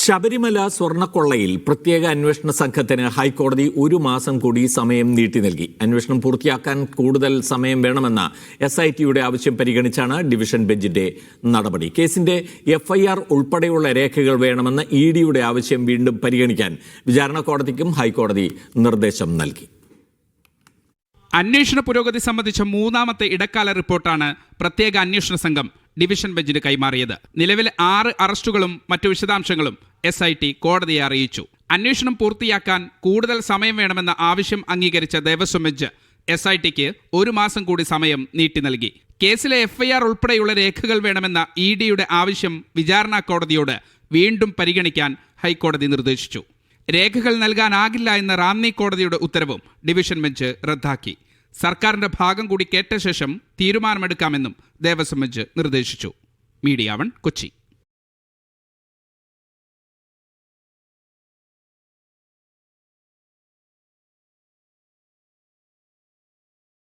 ശബരിമല സ്വർണ്ണക്കൊള്ളയിൽ പ്രത്യേക അന്വേഷണ സംഘത്തിന് ഹൈക്കോടതി 1 മാസം കൂടി സമയം നീട്ടി നൽകി. അന്വേഷണം പൂർത്തിയാക്കാൻ കൂടുതൽ സമയം വേണമെന്ന SITയുടെ ആവശ്യം പരിഗണിച്ചാണ് ഡിവിഷൻ ബെഞ്ചിന്റെ നടപടി. കേസിന്റെ FIR ഉൾപ്പെടെയുള്ള രേഖകൾ വേണമെന്ന EDയുടെ ആവശ്യം വീണ്ടും പരിഗണിക്കാൻ വിചാരണ കോടതിക്കും ഹൈക്കോടതി നിർദ്ദേശം നൽകി. അന്വേഷണ പുരോഗതി സംബന്ധിച്ച 3ാമത്തെ ഇടക്കാല റിപ്പോർട്ടാണ് പ്രത്യേക അന്വേഷണ സംഘം ഡിവിഷൻ ബെഞ്ചിന് കൈമാറിയത്. നിലവിലെ 6 അറസ്റ്റുകളും മറ്റു വിശദാംശങ്ങളും SIT കോടതിയെ അറിയിച്ചു. അന്വേഷണം പൂർത്തിയാക്കാൻ കൂടുതൽ സമയം വേണമെന്ന ആവശ്യം അംഗീകരിച്ച ദേവസ്വം ബെഞ്ച് SITക്ക് 1 മാസം കൂടി സമയം നീട്ടി നൽകി. കേസിലെ FIR ഉൾപ്പെടെയുള്ള രേഖകൾ വേണമെന്ന EDയുടെ ആവശ്യം വിചാരണ കോടതിയോട് വീണ്ടും പരിഗണിക്കാൻ ഹൈക്കോടതി നിർദ്ദേശിച്ചു. രേഖകൾ നൽകാനാകില്ല എന്ന റാന്നി കോടതിയുടെ ഉത്തരവും ഡിവിഷൻ ബെഞ്ച് റദ്ദാക്കി. സർക്കാരിന്റെ ഭാഗം കൂടി കേട്ട ശേഷം തീരുമാനമെടുക്കാമെന്നും ദേവസ്വം ബെഞ്ച് നിർദ്ദേശിച്ചു. മീഡിയ 1 കൊച്ചി.